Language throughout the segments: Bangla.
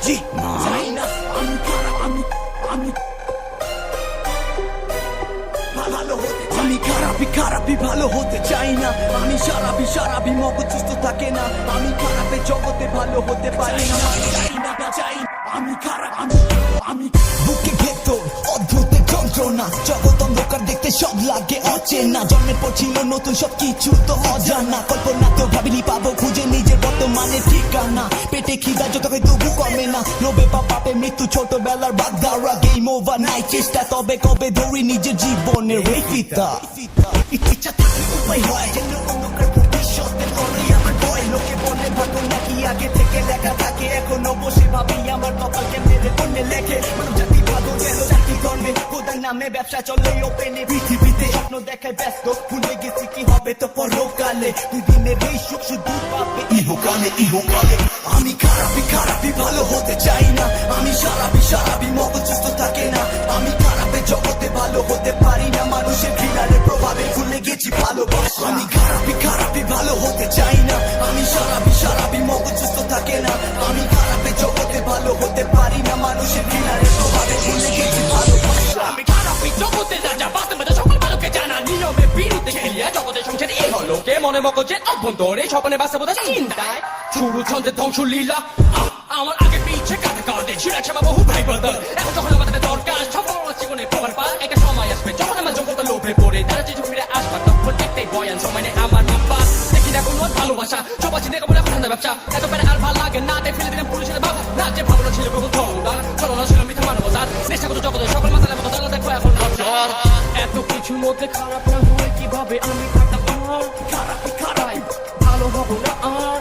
জি চাই না আমি খারাপ আমি ভালো হতে আমি খারাপই ভালো হতে চাই না আমি সারাবি মগজ সুস্থ থাকে না আমি খারাপে জগতে ভালো হতে পারি না চাই আমি খারাপ আমি বুকে ভেতর অদ্ভুত যন্ত্রণা জগৎ অন্ধকার দেখতে সব লাগে অচেনা জন্মের পর ছিল নতুন সব কিছু তো অজানা কল্পনাতেও ভাবিনি পাবো খুঁজে নিজের বর্তমানে ঠিকানা পেটে খিদা যত হয় তবু কমে না লোভে বা পাপে মৃত্যু ছোটবেলার বাগদারা গেম ওভার নাই চেষ্টা তবে কবে ধরি নিজের জীবনের রেফিতা ইচ্ছা থাকলে উপায় হয় যেন অন্ধকার ভবিষ্যতের করে আমার ভয় লোকে বলে ভাগ্য নাকি আগে থেকে লেখা থাকে এখনো বসে ভাবি আমার কপাল কেমনে কোনে লেখে মানুষ জাতি ভালো যেন জাতি ধর্মে খোদার নামে ব্যবসা চলে ওপেনে পৃথিবীতে স্বপ্ন দেখায় ব্যস্ত ভুলে গেছি কি হবে তো পরকালে দুই দিনের এই সুখ শুধু পাবে ইহকালে আমি খারাপই ভালো হতে চাই না আমি সারাবি মগজ সুস্থ থাকে না আমি খারাপে জগতে ভালো হতে পারি না মানুষের ঘৃণার প্রভাবে ভুলে গেছি ভালোবাসা আমি খারাপই ভালো হতে চাই না আমি সারাবি মগজ সুস্থ থাকে না আমি খারাপে জগতে ভালো হতে পারি না মানুষের ঘৃণার প্রভাবে ভুলে গেছি ভালোবাসা আমি খারাপই জগতে রাজা বাস্তবতা সকল ভালোকে জানা নিয়মে বিরুদ্ধে খেলিয়া জগতের সংসারে এই হলোকে মনে মগজের অভ্যন্তরে স্বপ্নে বাস্তবতা চিন্তায় শুরু ছন্দের ধ্বংস লীলা আমার আগে পিছে কাঁধে কাঁধে ছিল একসময় বহু ভাই ব্রাদার এখন যখন আমাদের দরকার সফল জীবনে প্রমাণ পার একটা সময় আসবে যখন আমার যোগ্যতা লোভে পড়ে তারা যে ফিরে আসবার তখন একটাই বয়ান সময় নেই আমার নাম্বার দেখি না কোনো ভালোবাসা সবাই চিন্তা বলে এখন ব্যবসা এত পেরে আর ভালো লাগে না তাই ফেলে দিলাম পুলিশের ভাব না যে ভাবনা ছিল বহু ধরা চলনা ছিল মিথ্যা মানবতার চেষ্টা করতো জগতের সকল মাথার মতো তারা দেখো এখন এত কিছুর মধ্যে খারাপ না হয়ে কিভাবে আমি থাকতাম খারাপ ভালো হবো না আর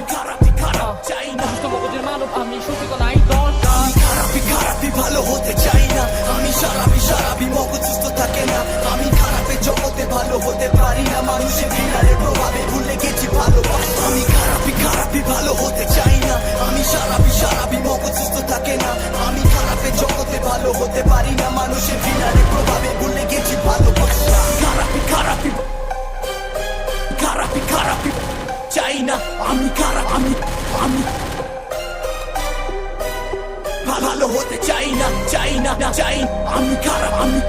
খারাপ চাই না সুস্থ মগজের মানব আমি সুখী তো নাই দরকার খারাপই ভালো হতে চাই না আমি সারাবি মগজ সুস্থ থাকে না আমি খারাপে জগতে ভালো হতে পারি না মানুষের ঘৃণার প্রভাবে ভুলে গেছি ভালোবাসা আমি খারাপই ভালো হতে চাই না আমি সারাবি মগজ সুস্থ থাকে না আমি খারাপে জগতে ভালো হতে পারি না মানুষের ঘৃণার প্রভাবে ভুলে গেছি ভালোবাসা খারাপই চাই না আমি খারাপ আমি ভালো হতে চাই না আমি খারাপ আমি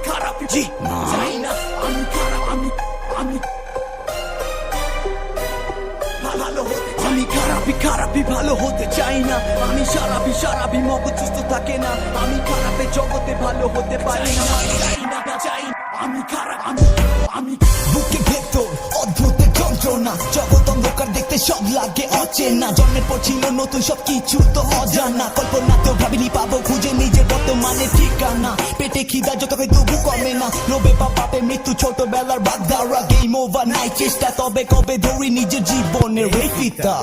খারাপই জি চাই না আমি খারাপ আমি খারাপই ভালো হতে চাই না আমি সারাবি মগজ সুস্থ থাকে না আমি খারাপে জগতে ভালো হতে পারি না চাই আমি খারাপ আমি বুকে ভেতর অদ্ভুত যন্ত্রণা জগৎ অন্ধকার দেখতে সব লাগে অচেনা জন্মের পর ছিল নতুন সব কিছু তো অজানা কল্পনাতেও ভাবিনি পাবো খুঁজে নিজের বর্তমানে ঠিকানা পেটে খিদা যত হয় তবু কমে না লোভে বা পাপে মৃত্যু ছোটবেলার বাগদারা গেম ওভার নাই চেষ্টা তবে কবে ধরি নিজের জীবনের রেফিতা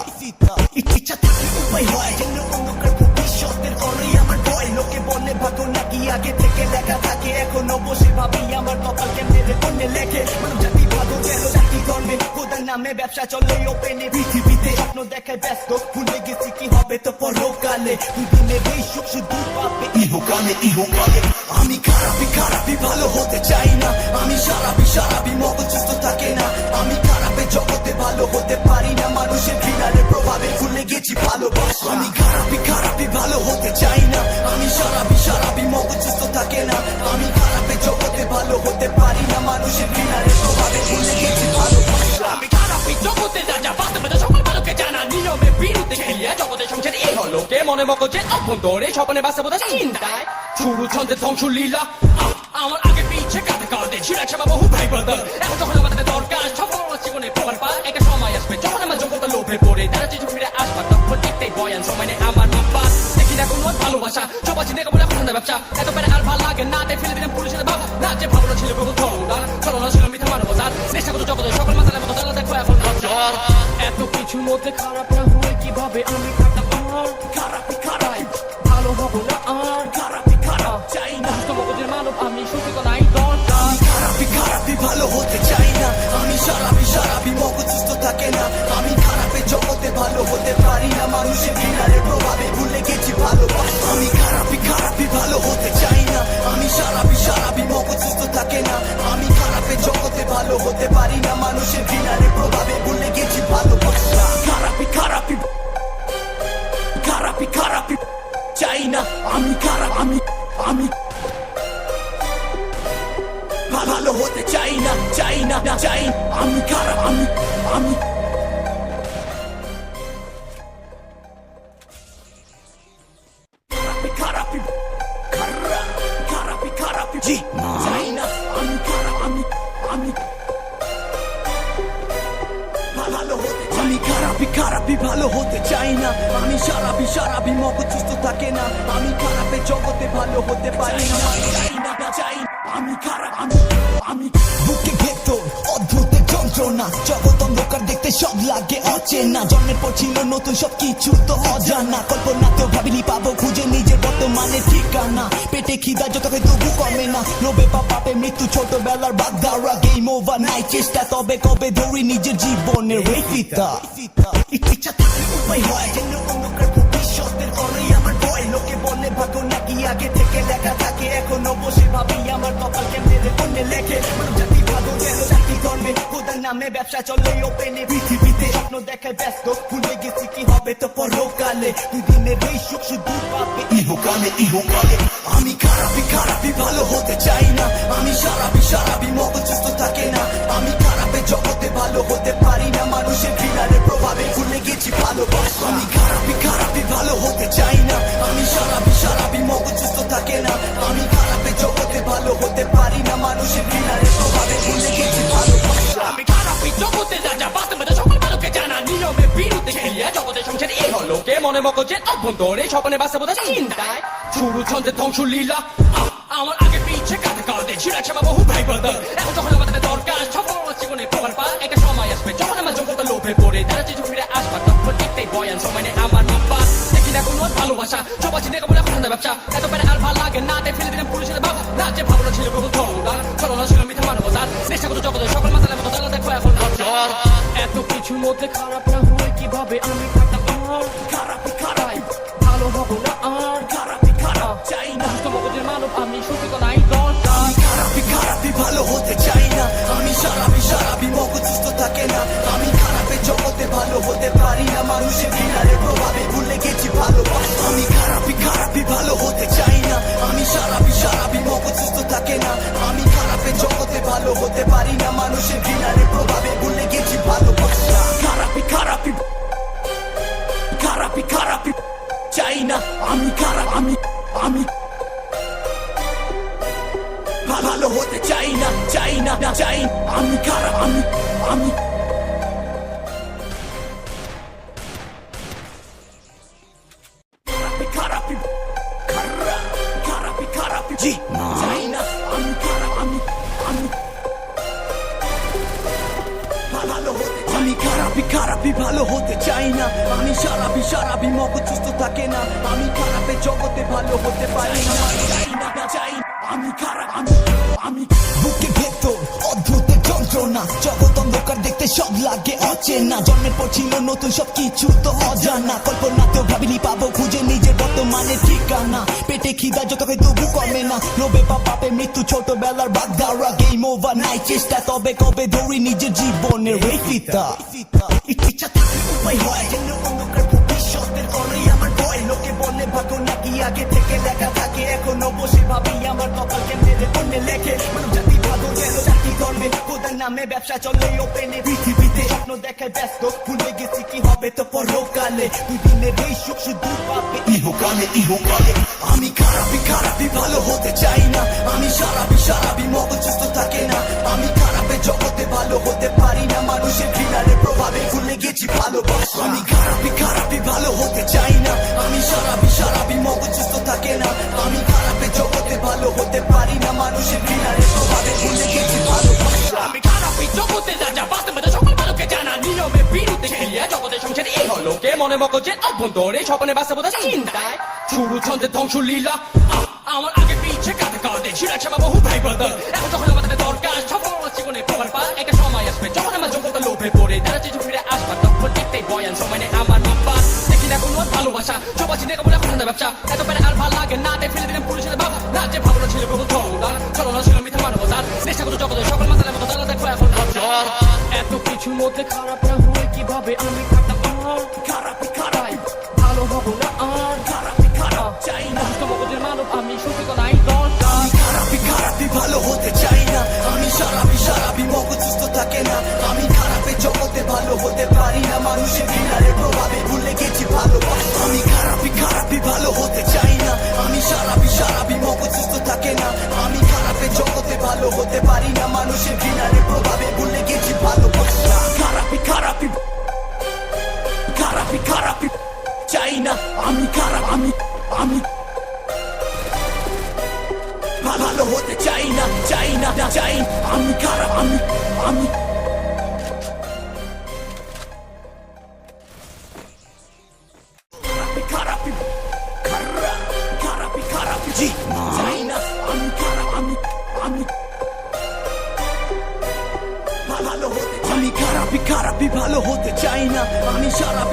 ইচ্ছা থাকলে উপায় হয় যেন অন্ধকার ভবিষ্যতের করে আমার ভয় লোকে বলে ভাগ্য নাকি আগে থেকে লেখা থাকে এখনো বসে ভাবি আমার কপাল কেমনে কোনে লেখে মানুষ জাতি ভালো যেন জাতি ধর্মে খোদার নামে ব্যবসা চলে ওপেনে পৃথিবীতে স্বপ্ন দেখায় ব্যস্ত ভুলে গেছি কি হবে তো পরকালে দুই দিনের এই সুখ শুধু পাবে ইহকালে আমি খারাপই ভালো হতে চাই না আমি সারাবি মগজ সুস্থ থাকে না আমি খারাপে জগতে ভালো হতে পারি না মানুষের ঘৃণার প্রভাবে ভুলে গেছি ভালোবাসা আমি খারাপই ভালো হতে চাই না আমি সারাবি মগজ সুস্থ থাকে না আমি খারাপে জগতে ভালো হতে পারি না মানুষের ঘৃণার প্রভাবে ভুলে গেছি ভালোবাসা আমি খারাপই জগতে রাজা বাস্তবতা সকল ভালোকে জানা নিয়মে বিরুদ্ধে খেলিয়া জগতের সংসারে এই হলোকে মনে মগজের অভ্যন্তরে স্বপ্নে বাস্তবতা চিন্তায় শুরু ছন্দের ধ্বংস লীলা আমার আগে পিছে কাঁধে কাঁধে ছিল একসময় বহু ভাই ব্রাদার এখন যখন আমাদের দরকার সফল জীবনে প্রমাণ পার একটা সময় আসবে যখন আমার যোগ্যতা লোভে পড়ে তারা যে ফিরে আসবার তখন একটাই বয়ান সময় নেই আমার নাম্বার দেখি না কোনো ভালোবাসা সবাই চিন্তা বলে এখন ব্যবসা এত পেরে আর ভালো লাগে না তাই ফেলে দিলাম পুলিশের ভাব না যে ভাবনা ছিল বহু ধরা চলনা ছিল মিথ্যা মানবতার চেষ্টা করতো জগতের সকল মাথার মতো তারা দেখো এখন এত কিছুর মধ্যে খারাপ না হয়ে কিভাবে আমি থাকতাম খারাপই ভালো হবো না আর খারাপ চাই না সুস্থ মগজের মানব আমি সুখী তো নাই দরকার খারাপই ভালো হতে চাই না আমি সারাবি মগজ সুস্থ থাকে না আমি খারাপে জগতে ভালো হতে পারি না মানুষের ঘৃণার প্রভাবে ভুলে গেছি ভালোবাসা আমি খারাপই ভালো হতে চাই না আমি সারাবি মগজ সুস্থ থাকে না আমি খারাপে হতে পারি না মানুষের ঘৃণারে প্রভাবে ভুলে গেছি ভালোবাসা খারাপি খারাপি খারাপি খারাপি চাই না আমি খারাপ আমি ভালো হতে চাই না চাই আমি খারাপ আমি খারাপি খারাপি খারাপি জি চাই না আমি খারাপ আমি ভালো হতে আমি খারাপি ভালো হতে চাই না আমি সারাবি মগজ সুস্থ থাকে না আমি খারাপে জগতে ভালো হতে পারি না চাই আমি খারাপ আমি বুকে ভেতর অদ্ভুত যন্ত্রণা জগৎ অন্ধকার দেখতে সব লাগে অচেনা জন্মের পর ছিল নতুন সব কিছু তো অজানা কল্পনাতেও ভাবিনি পাবো খুঁজে নিজের বর্তমানে ঠিকানা পেটে খিদা যত হয় তবু কমে না লোভে বা পাপে মৃত্যু ছোটবেলার বাগদারা গেম ওভার নাই চেষ্টা তবে কবে ধরি নিজের জীবনের রেফিতা ইচ্ছা থাকলে উপায় হয় যেন অন্ধকার ভবিষ্যতের করেই আমার ভয় লোকে বলে ভাগ্য নাকি আগে থেকে লেখা থাকে এখনো বসে ভাবি আমার কপাল কেমনে কোনে লেখে মানব জাতি ভালো যেন জাতি ধর্মে খোদার নামে ব্যবসা চলে ওপেনে পৃথিবীতে স্বপ্ন দেখায় ব্যস্ত ভুলে গেছি কি হবে তো পরকালে দুই দিনের এই সুখ শুধু পাবে ইহকালে আমি খারাপি ভালো হতে চাই না আমি সারাবি মগজ সুস্থ থাকে না আমি খারাপে জগতে ভালো হতে পারি না মানুষের ঘৃণারে প্রভাবে ভুলে গেছি ভালোবাসা আমি খারাপি ভালো হতে চাই না আমি সারাবি মগজ সুস্থ থাকে না আমি খারাপে জগতে ভালো হতে পারি না মানুষের ঘৃণারে প্রভাবে ভুলে গেছি ভালোবাসা আমি খারাপি জগতে যা বাস্তবতা সকল মানুষকে জানা নিয়মে বিরুদ্ধে খেলিয়া জগতের সংসারে এই হলো কে মনে মগজের অভ্যন্তরে স্বপ্নে বাস্তবতা চিন্তায় শুরু ছন্দের ধ্বংস লীলা আমার আগে পিছে কাঁধে ছিড়াছে বা বহু ভাই ব্রাদার এখন যখন আমাদের দরকার সফল জীবনে প্রমাণ পা একটা সময় আসবে যখন আমার যোগ্যতা লোভে পড়ে তারা চিঠি ফিরে আসবা তখন একটাই বয়ান সময় নেই আমার নাম্বা দেখি না কোনো ভালোবাসা সবাই চিনে কেমন এখন ব্যবসা এত পেরে আর ভালো লাগে না তাই ফেলে দিলাম পুলিশের বাবা না যে ভাবনা ছিল বহু ধরা ছলনা ছিল মিথ্যা মানবতার নেশা করতো জগতের সকল মাথার মতো তারা দেখো এখন এত কিছুর মধ্যে খারাপ না হয়ে কিভাবে আমি থাকতাম আর খারাপি ভালো হবো না আর খারাপি চাই না মগজের মানব আমি সত্যি নাই দরকার খারাপি ভালো হতে চাই না আমি সারাবি মগজ সুস্থ থাকে না আমি খারাপে জগতে ভালো হতে পারি না মানুষের ঘৃণারে প্রভাবে ভুলে গেছি ভালোবাসা আমি খারাপি ভালো হতে চাই না আমি সারাবি মগজ সুস্থ থাকে না আমি খারাপে জগতে ভালো হতে পারি না মানুষের ঘৃণারে প্রভাবে ভুলে গেছি ভালোবাসা খারাপি চাই না আমি খারাপ আমি ভালো হতে চাই না চাই আমি খারাপ আমি খারাপি জি চাই না আমি খারাপ আমি ভালো হতে আমি খারাপি ভালো হতে চাই না আমি সারাবি মগজ সুস্থ থাকে না আমি খারাপে জগতে ভালো হতে পারি না চাই আমি খারাপ আমি বুকে ভেতর অদ্ভুত যন্ত্রণা জগৎ অন্ধকার দেখতে সব লাগে অচেনা জন্মের পর ছিল নতুন সব কিছু তো অজানা কল্পনাতেও ভাবিনি পাবো খুঁজে নিজের বর্তমানে ঠিকানা পেটে খিদা যত হয় তবু কমে না লোভে বা পাপে মৃত্যু ছোটবেলার বাগদারা গেম ওভার নাই চেষ্টা তবে কবে ধরি নিজের জীবনের রেফিতা ইচ্ছা থাকলে উপায় হয় যেন অন্ধকার ভবিষ্যতের করেই আমার ভয় লোকে বলে ভাগ্য নাকি আগে থেকে লেখা থাকে এখনো বসে ভাবি আমার কপাল কেমনে কোনে লেখে মানব জাতি ভালো যেন জাতি ধর্মে খোদার নামে ব্যবসা চলে ওপেনে পৃথিবীতে স্বপ্ন দেখায় ব্যস্ত ভুলে গেছি কি হবে তো পরকালে দুই দিনের এই সুখ শুধু পাবে ইহকালে আমি খারাপি ভালো হতে চাই না আমি সারাবি মগজ সুস্থ থাকে না আমি খারাপে জগতে ভালো হতে পারি না মানুষের ঘৃণারে প্রভাবে ভুলে গেছি ভালোবাসা আমি খারাপি ভালো হতে চাই না আমি সারাবি মগজ সুস্থ থাকে না আমি খারাপে জগতে ভালো হতে পারি না মানুষের ঘৃণারে প্রভাবে ভুলে গেছি ভালোবাসা আমি খারাপি জগতে যা বাস্তবতা সকল মানুষকে জানা নিয়মে বিরুদ্ধে খেলিয়া জগতের সংসারে এই হলো কে মনে মগজের অভ্যন্তরে স্বপ্নে বাস্তবতা চিন্তায় শুরু ছন্দের ধ্বংস লীলা আমার আগে পিছে কাঁধে ছিড়াছে বা বহু ভাই ব্রাদার এখন যখন আমাদের দরকার সফল জীবনে প্রমাণ পা একটা সময় আসবে যখন আমার যোগ্যতা লোভে পড়ে তারা চিঠি ফিরে আসবা তখন একটাই বয়ান সময় নেই আমার নাম্বা দেখি না কোনো ভালোবাসা সবাই চিনে কেমন এখন ব্যবসা এত পেরে আর ভালো লাগে না তাই ফেলে দিলাম পুলিশের বাবা না যে ভাবনা ছিল বহু ধরা ছলনা ছিল মিথ্যা মানবতার নেশা করতো জগতের সকল মাথার মতো তারা দেখো এখন কিছুর মধ্যে খারাপ না হয়ে কিভাবে আমি থাকতাম আর খারাপই খারাপ ভালো হবো না আর খারাপই খারাপ চাই না সুস্থ মগজের মানব আমি সুখী তো নাই দরকার খারাপই ভালো হতে চাই না আমি সারাবি মগজ সুস্থ থাকে না আমি খারাপের জগতে ভালো হতে পারি না মানুষের ঘৃণার প্রভাবে ভুলে গেছি ভালোবাসা আমি খারাপই ভালো হতে চাই না আমি সারাবি মগজ সুস্থ থাকে না আমি খারাপের জগতে ভালো হতে পারি না মানুষের ঘৃণার প্রভাবে ভুলে গেছি ভালোবাসা খারাপই চাই না আমি আমি ভালো হতে চাই না আমি খারাপ আমি খারাপই জি চাই না আমি খারাপ আমি খারাপই ভালো হতে চাই না আমি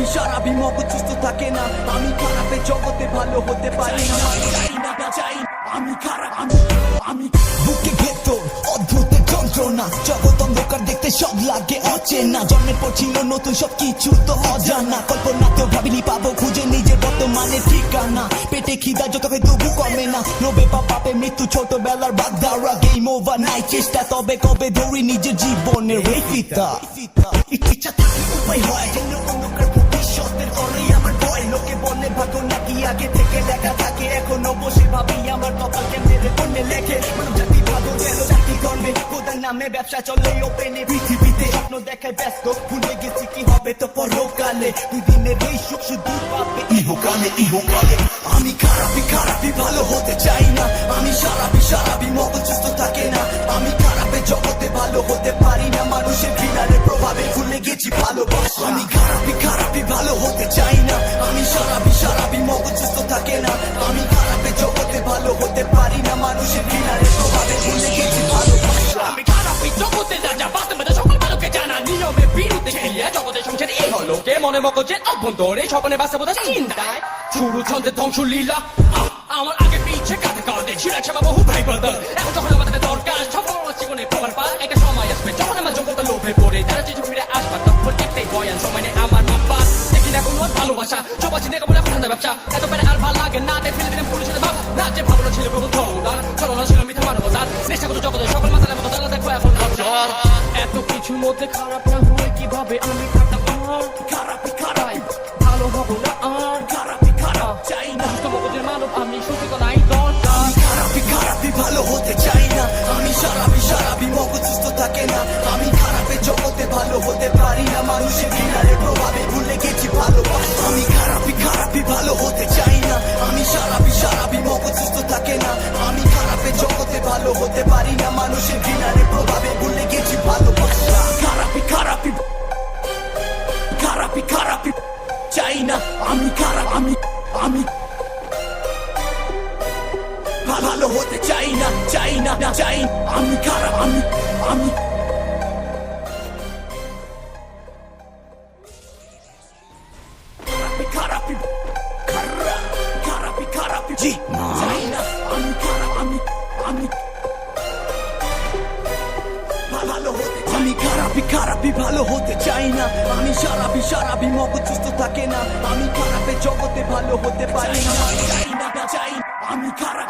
সারাবি মগজ সুস্থ থাকে না আমি খারাপের জগতে ভালো হতে পারি না চাই আমি খারাপ আমি বুকে ভেতর অদ্ভুত যন্ত্রণা জগৎ অন্ধকার দেখতে সব লাগে অচেনা জন্মের পর ছিল নতুন সব কিছু তো অজানা কল্পনাতেও ভাবিনি পাবো খুঁজে নিজের বর্তমানে ঠিকানা পেটে খিদা যত হয় তবু কমে না লোভে বা পাপে মৃত্যু ছোটবেলার বাগদারা গেম ওভার নাই চেষ্টা তবে কবে ধরি নিজের জীবনের রেফিতা ইচ্ছা থাকে উপায় হয় যেন অন্ধকার ভবিষ্যতের করেই আমার ভয় লোকে বলে ভাগ্য নাকি আগে থেকে লেখা থাকে এখনো বসে ভাবি আমার কপাল কেমনে বন্যে লেখে মানব জাতি ভালো যেন জাতি কর্মে খোদার নামে ব্যবসা চলে ওপেনে পৃথিবীতে স্বপ্ন দেখায় ব্যস্ত ভুলে গেছি কি হবে তো পরকালে দুই দিনের এই সুখ শুধু পাবে ইহকালে আমি খারাপই ভালো হতে চাই না আমি সারাবি মগজ সুস্থ থাকে না আমি খারাপের জগতে ভালো হতে পারি না মানুষের ঘৃণার প্রভাবে ভুলে গেছি ভালোবাসা আমি খারাপই ভালো হতে চাই না আমি সারাবি মগজ সুস্থ থাকে না আমি খারাপের জগতে ভালো হতে পারি না মানুষের ঘৃণার প্রভাবে ভুলে গেছি ভালোবাসা আমি খারাপই জগতে যা বাস্তবে সকল মানুষকে জানা নিয়মে বিরুদ্ধে খেলিয়া জগতের সংসারে এই হলো কে মনে মগজের অভ্যন্তরে স্বপ্নে বাস্তবতা চিন্তায় শুরু ছন্দের ধ্বংস লীলা আমার আগে পিছে কাঁধে ছিল একসময় বহু ভাই ব্রাদার এখন যখন আমাদের দরকার সফল জীবনে প্রমাণ পা একটা সময় আসবে যখন আমার যোগ্যতা লোভে পড়ে তারা চিঠি ফিরে আসবার তখন একটাই বয়ান সময় নেই আমার নাম্বার দেখি না কোনো ভালোবাসা চোপাছি দেখে বলে ঠান্ডা ব্যবসা এত পেরে আর ভালো লাগে না তাই ফেলে দিলাম পুলিশের ভাব না যে ভাবনা ছিল বহু ধৌলার চলনা ছিল মিথ্যা মানবতার চেষ্টা করতো জগতের সকল মাথার মতো দাদা দেখো এখন এত কিছুর মধ্যে খারাপ না হয়ে কিভাবে আমি থাকতাম আর খারাপই ভালো হবো না আর খারাপ চাই না সুস্থ মগজের মানব আমি সুখী তো নাই দরকার খারাপই ভালো হতে চাই না আমি সারাবি মগজ সুস্থ থাকে না আমি খারাপের জগতে ভালো হতে পারি না মানুষের ঘৃণার প্রভাবে ভুলে গেছি ভালোবাসা আমি খারাপই ভালো হতে চাই না আমি সারাবি মগজ সুস্থ থাকে না আমি খারাপের জগতে ভালো হতে পারি না মানুষের ঘৃণার প্রভাবে ভুলে গেছি ভালোবাসা খারাপই চাই না আমি খারাপ আমি ভালো হতে চাই না আমি খারাপ আমি খারাপই জি চাই না আমি খারাপ আমি খারাপই ভালো হতে চাই না আমি সারাবি মগজ সুস্থ থাকে না আমি খারাপের জগতে ভালো হতে পারি না চাই আমি খারাপ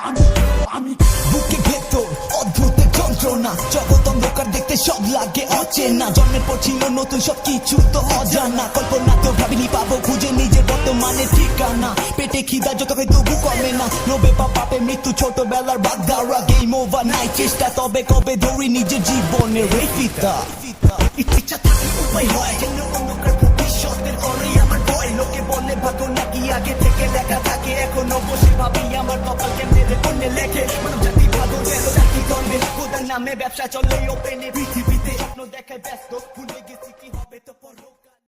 আমি বুকে ভেতর অদ্ভুত যন্ত্রণা জগৎ অন্ধকার দেখতে সব লাগে অচেনা জন্মের পর ছিল নতুন সব কিছু তো অজানা কল্পনাতেও ভাবিনি পাবো খুঁজে নিজের বর্তমানে ঠিকানা পেটে খিদা যত হয় তবু কমে না লোভে বা পাপে মৃত্যু ছোটবেলার বাগদারা গেম ওভার নাই চেষ্টা তবে কবে ধরি নিজের জীবনের রেফিতা ইচ্ছা থাকে উপায় হয় যেন অন্ধকার ভবিষ্যতের করেই আমার ভয় লোকে বলে ভাগ্য নাকি আগে থেকে লেখা থাকে এখনো বসে ভাবি আমার কপাল কেমনে বন্যে লেখে মানব জাতি ভালো যেন জাতি কর্মে খোদার নামে ব্যবসা চলে ওপেনে পৃথিবীতে স্বপ্ন দেখায় ব্যস্ত ভুলে গেছি